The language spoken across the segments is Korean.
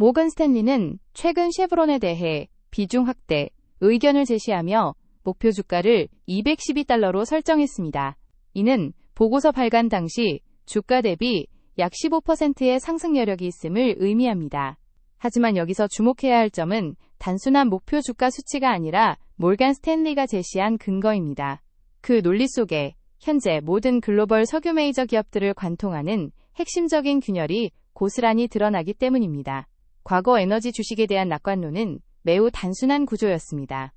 모건 스탠리는 최근 쉐브론에 대해 비중 확대 의견을 제시하며 목표 주가를 212달러로 설정했습니다. 이는 보고서 발간 당시 주가 대비 약 15%의 상승 여력이 있음을 의미합니다. 하지만 여기서 주목해야 할 점은 단순한 목표 주가 수치가 아니라 몰간 스탠리가 제시한 근거입니다. 그 논리 속에 현재 모든 글로벌 석유 메이저 기업들을 관통하는 핵심적인 균열이 고스란히 드러나기 때문입니다. 과거 에너지 주식에 대한 낙관론은 매우 단순한 구조였습니다.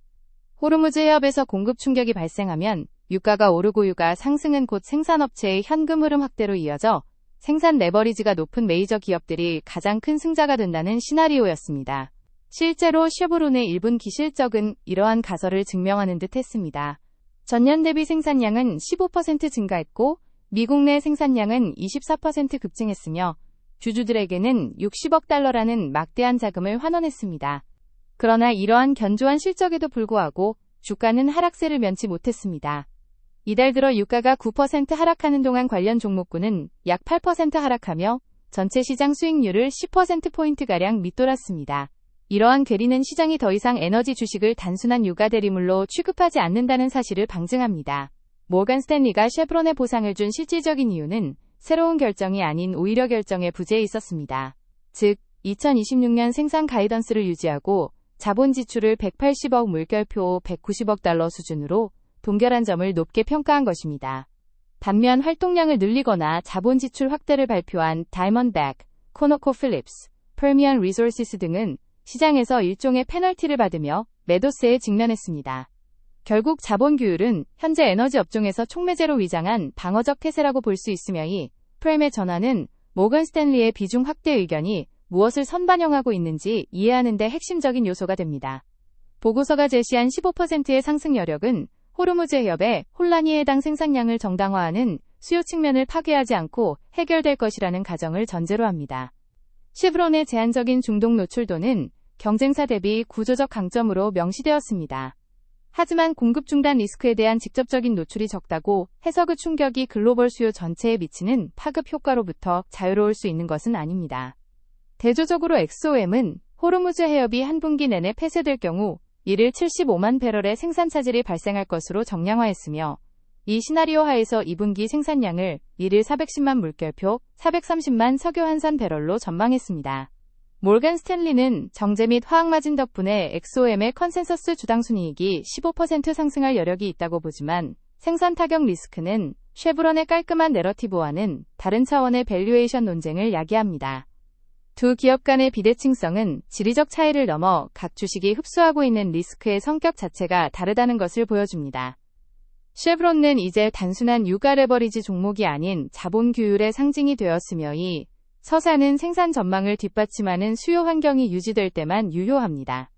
호르무즈 해협에서 공급 충격이 발생하면 유가가 오르고 유가 상승은 곧 생산업체의 현금 흐름 확대로 이어져 생산 레버리지가 높은 메이저 기업들이 가장 큰 승자가 된다는 시나리오였습니다. 실제로 쉐브론의 1분기 실적은 이러한 가설을 증명하는 듯 했습니다. 전년 대비 생산량은 15% 증가했고 미국 내 생산량은 24% 급증했으며 주주들에게는 60억 달러라는 막대한 자금을 환원했습니다. 그러나 이러한 견조한 실적에도 불구하고 주가는 하락세를 면치 못했습니다. 이달 들어 유가가 9% 하락하는 동안 관련 종목군은 약 8% 하락하며 전체 시장 수익률을 10%포인트가량 밑돌았습니다. 이러한 괴리는 시장이 더 이상 에너지 주식을 단순한 유가 대리물로 취급하지 않는다는 사실을 방증합니다. 모건 스탠리가 쉐브론에 보상을 준 실질적인 이유는 새로운 결정이 아닌 오히려 결정의 부재에 있었습니다. 즉, 2026년 생산 가이던스를 유지하고 자본 지출을 180억 물결표 190억 달러 수준으로 동결한 점을 높게 평가한 것입니다. 반면 활동량을 늘리거나 자본 지출 확대를 발표한 다이먼백, 코노코필립스, 퍼미언 리소시스 등은 시장에서 일종의 페널티를 받으며 매도세에 직면했습니다. 결국 자본 규율은 현재 에너지 업종에서 촉매제로 위장한 방어적 태세라고 볼 수 있으며 이 프레임의 전환은 모건 스탠리의 비중 확대 의견이 무엇을 선반영하고 있는지 이해하는 데 핵심적인 요소가 됩니다. 보고서가 제시한 15%의 상승 여력은 호르무즈 해협의 혼란이 해당 생산량을 정당화하는 수요 측면을 파괴하지 않고 해결될 것이라는 가정을 전제로 합니다. 쉐브론의 제한적인 중동 노출도는 경쟁사 대비 구조적 강점으로 명시되었습니다. 하지만 공급 중단 리스크에 대한 직접적인 노출이 적다고 해서 그 충격이 글로벌 수요 전체에 미치는 파급 효과로부터 자유로울 수 있는 것은 아닙니다. 대조적으로 엑소엠은 호르무즈 해협이 한 분기 내내 폐쇄될 경우 이를 75만 배럴의 생산 차질이 발생할 것으로 정량화했으며 이 시나리오 하에서 2분기 생산량을 이를 410만 물결표 430만 석유 환산 배럴로 전망했습니다. 몰간 스탠리는 정제 및 화학 마진 덕분에 엑소엠의 컨센서스 주당 순이익이 15% 상승할 여력이 있다고 보지만 생산 타격 리스크는 쉐브론의 깔끔한 내러티브와는 다른 차원의 밸류에이션 논쟁을 야기합니다. 두 기업 간의 비대칭성은 지리적 차이를 넘어 각 주식이 흡수하고 있는 리스크의 성격 자체가 다르다는 것을 보여줍니다. 쉐브론은 이제 단순한 유가 레버리지 종목이 아닌 자본 규율의 상징이 되었으며 이 서사는 생산 전망을 뒷받침하는 수요 환경이 유지될 때만 유효합니다.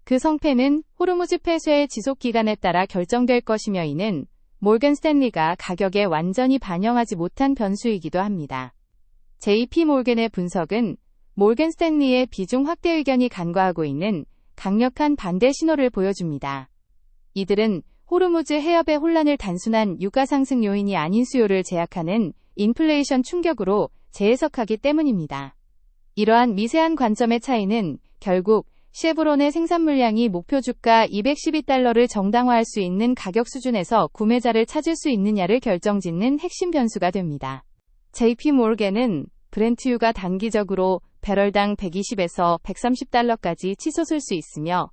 그 성패는 호르무즈 폐쇄의 지속 기간에 따라 결정될 것이며 이는 몰건 스탠리가 가격에 완전히 반영하지 못한 변수이기도 합니다. JP 몰건의 분석은 몰건 스탠리의 비중 확대 의견이 간과하고 있는 강력한 반대 신호를 보여줍니다. 이들은 호르무즈 해협의 혼란을 단순한 유가 상승 요인이 아닌 수요를 제약하는 인플레이션 충격으로 재해석하기 때문입니다. 이러한 미세한 관점의 차이는 결국 쉐브론의 생산 물량이 목표 주가 212달러를 정당화할 수 있는 가격 수준에서 구매자를 찾을 수 있느냐를 결정짓는 핵심 변수가 됩니다. JP 몰건은 브렌트유가 단기적으로 배럴당 120에서 130달러까지 치솟을 수 있으며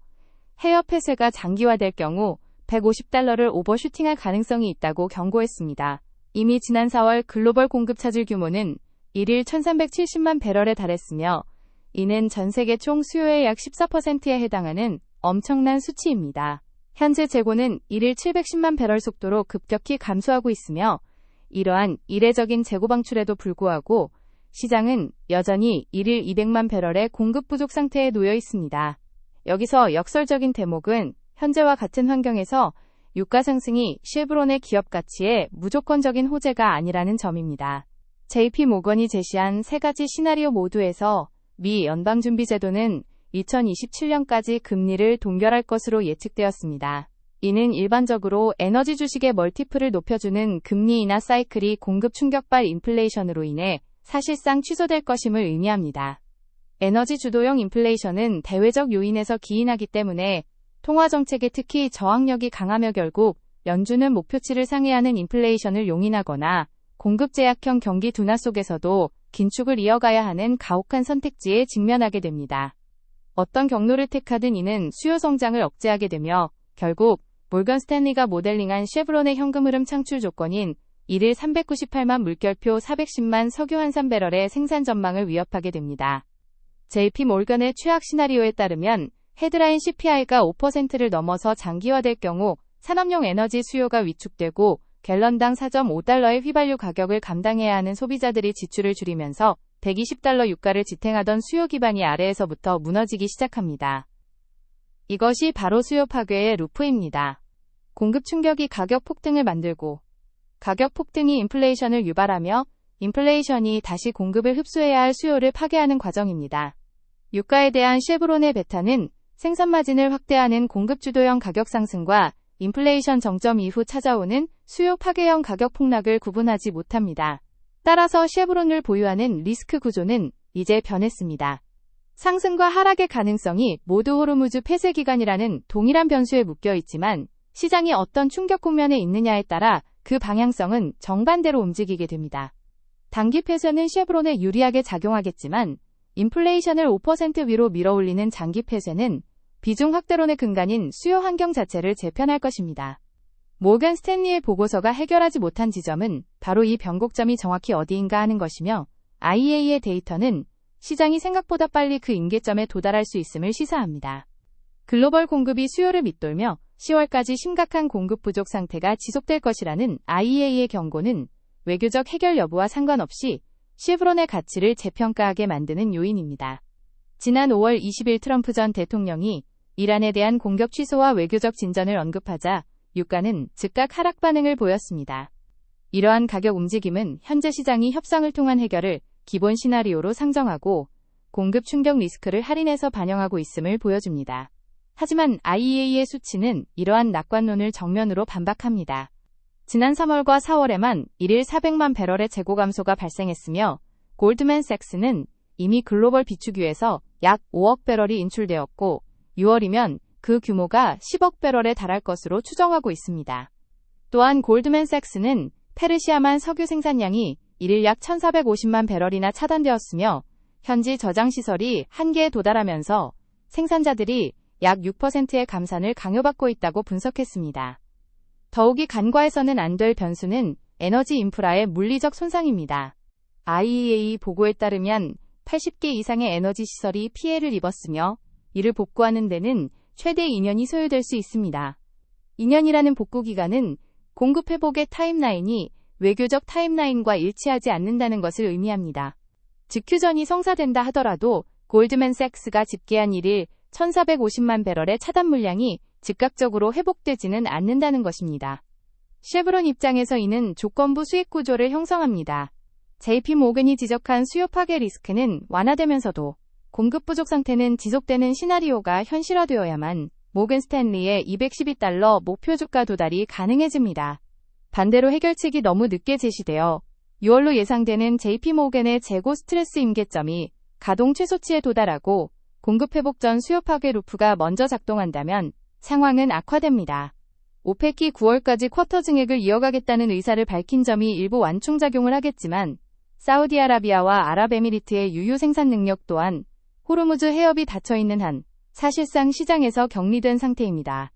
해협 폐쇄가 장기화될 경우 150달러를 오버슈팅할 가능성이 있다고 경고했습니다. 이미 지난 4월 글로벌 공급 차질 규모는 1일 1370만 배럴에 달했으며 이는 전 세계 총 수요의 약 14%에 해당하는 엄청난 수치입니다. 현재 재고는 1일 710만 배럴 속도로 급격히 감소하고 있으며 이러한 이례적인 재고 방출에도 불구하고 시장은 여전히 1일 200만 배럴의 공급 부족 상태에 놓여 있습니다. 여기서 역설적인 대목은 현재와 같은 환경에서 유가 상승이 쉐브론의 기업 가치에 무조건적인 호재가 아니라는 점입니다. JP 모건이 제시한 세 가지 시나리오 모두에서 미 연방준비제도는 2027년까지 금리를 동결할 것으로 예측되었습니다. 이는 일반적으로 에너지 주식의 멀티플을 높여주는 금리 인하 사이클이 공급 충격발 인플레이션으로 인해 사실상 취소될 것임을 의미합니다. 에너지 주도형 인플레이션은 대외적 요인에서 기인하기 때문에 통화정책에 특히 저항력이 강하며 결국 연준은 목표치를 상회하는 인플레이션을 용인하거나 공급 제약형 경기 둔화 속에서도 긴축을 이어가야 하는 가혹한 선택지에 직면하게 됩니다. 어떤 경로를 택하든 이는 수요 성장을 억제하게 되며 결국 몰건 스탠리가 모델링한 쉐브론의 현금 흐름 창출 조건인 1일 398만 물결표 410만 석유 환산배럴의 생산 전망을 위협하게 됩니다. JP 몰건의 최악 시나리오에 따르면 헤드라인 CPI가 5%를 넘어서 장기화될 경우 산업용 에너지 수요가 위축되고 갤런당 4.5달러의 휘발유 가격을 감당해야 하는 소비자들이 지출을 줄이면서 120달러 유가를 지탱하던 수요 기반이 아래에서부터 무너지기 시작합니다. 이것이 바로 수요 파괴의 루프입니다. 공급 충격이 가격 폭등을 만들고 가격 폭등이 인플레이션을 유발하며 인플레이션이 다시 공급을 흡수해야 할 수요를 파괴하는 과정입니다. 유가에 대한 쉐브론의 베타는 생산 마진을 확대하는 공급 주도형 가격 상승과 인플레이션 정점 이후 찾아오는 수요 파괴형 가격 폭락을 구분하지 못합니다. 따라서 쉐브론을 보유하는 리스크 구조는 이제 변했습니다. 상승과 하락의 가능성이 모두 호르무즈 폐쇄 기간이라는 동일한 변수에 묶여 있지만 시장이 어떤 충격 국면에 있느냐에 따라 그 방향성은 정반대로 움직이게 됩니다. 단기 폐쇄는 쉐브론에 유리하게 작용하겠지만 인플레이션을 5% 위로 밀어올리는 장기 폐쇄는 비중 확대론의 근간인 수요 환경 자체를 재편할 것입니다. 모건 스탠리의 보고서가 해결하지 못한 지점은 바로 이 변곡점이 정확히 어디인가 하는 것이며 IEA의 데이터는 시장이 생각보다 빨리 그 임계점에 도달할 수 있음을 시사합니다. 글로벌 공급이 수요를 밑돌며 10월까지 심각한 공급 부족 상태가 지속될 것이라는 IEA의 경고는 외교적 해결 여부와 상관없이 쉐브론의 가치를 재평가하게 만드는 요인입니다. 지난 5월 20일 트럼프 전 대통령이 이란에 대한 공격 취소와 외교적 진전을 언급하자 유가는 즉각 하락 반응을 보였습니다. 이러한 가격 움직임은 현재 시장이 협상을 통한 해결을 기본 시나리오로 상정하고 공급 충격 리스크를 할인해서 반영하고 있음을 보여줍니다. 하지만 IEA의 수치는 이러한 낙관론을 정면으로 반박합니다. 지난 3월과 4월에만 1일 400만 배럴의 재고 감소가 발생했으며 골드맨삭스는 이미 글로벌 비축유에서 약 5억 배럴이 인출되었고 6월이면 그 규모가 10억 배럴에 달할 것으로 추정하고 있습니다. 또한 골드맨삭스는 페르시아만 석유 생산량이 1일 약 1,450만 배럴이나 차단되었으며 현지 저장시설이 한계에 도달하면서 생산자들이 약 6%의 감산을 강요받고 있다고 분석했습니다. 더욱이 간과해서는 안 될 변수는 에너지 인프라의 물리적 손상입니다. IEA 보고에 따르면 80개 이상의 에너지 시설이 피해를 입었으며 이를 복구하는 데는 최대 2년이 소요될 수 있습니다. 2년이라는 복구 기간은 공급 회복의 타임라인이 외교적 타임라인과 일치하지 않는다는 것을 의미합니다. 즉 휴전이 성사된다 하더라도 골드맨삭스가 집계한 1일 1,450만 배럴의 차단 물량이 즉각적으로 회복되지는 않는다는 것입니다. 쉐브론 입장에서 이는 조건부 수익 구조를 형성합니다. JP 모건이 지적한 수요 파괴 리스크는 완화되면서도 공급 부족 상태는 지속되는 시나리오가 현실화되어야만 모건 스탠리의 212달러 목표 주가 도달이 가능해집니다. 반대로 해결책이 너무 늦게 제시되어 6월로 예상되는 JP 모건의 재고 스트레스 임계점이 가동 최소치에 도달하고 공급 회복 전 수요 파괴 루프가 먼저 작동한다면 상황은 악화됩니다. 오펙이 9월까지 쿼터 증액을 이어가겠다는 의사를 밝힌 점이 일부 완충작용을 하겠지만 사우디아라비아와 아랍에미리트의 유유 생산 능력 또한 호르무즈 해협이 닫혀있는 한 사실상 시장에서 격리된 상태입니다.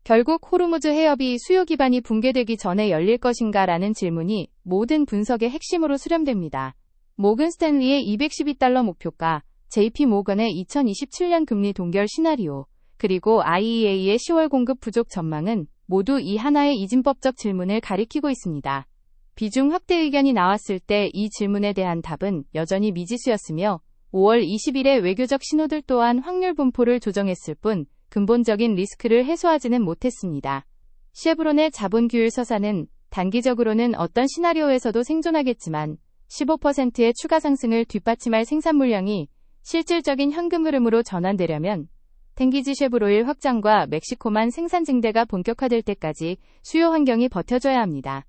결국 호르무즈 해협이 수요 기반이 붕괴되기 전에 열릴 것인가라는 질문이 모든 분석의 핵심으로 수렴됩니다. 모건 스탠리의 212달러 목표가, JP 모건의 2027년 금리 동결 시나리오, 그리고 IEA의 10월 공급 부족 전망은 모두 이 하나의 이진법적 질문을 가리키고 있습니다. 비중 확대 의견이 나왔을 때 이 질문에 대한 답은 여전히 미지수였으며 5월 20일의 외교적 신호들 또한 확률 분포를 조정했을 뿐 근본적인 리스크를 해소하지는 못했습니다. 쉐브론의 자본 규율 서사는 단기적으로는 어떤 시나리오에서도 생존하겠지만 15%의 추가 상승을 뒷받침할 생산 물량이 실질적인 현금 흐름으로 전환되려면 탱기지 쉐브로일 확장과 멕시코만 생산 증대가 본격화될 때까지 수요 환경이 버텨줘야 합니다.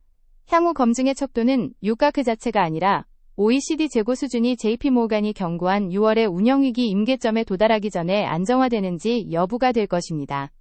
향후 검증의 척도는 유가 그 자체가 아니라 OECD 재고 수준이 JP모간이 경고한 6월의 운영위기 임계점에 도달하기 전에 안정화되는지 여부가 될 것입니다.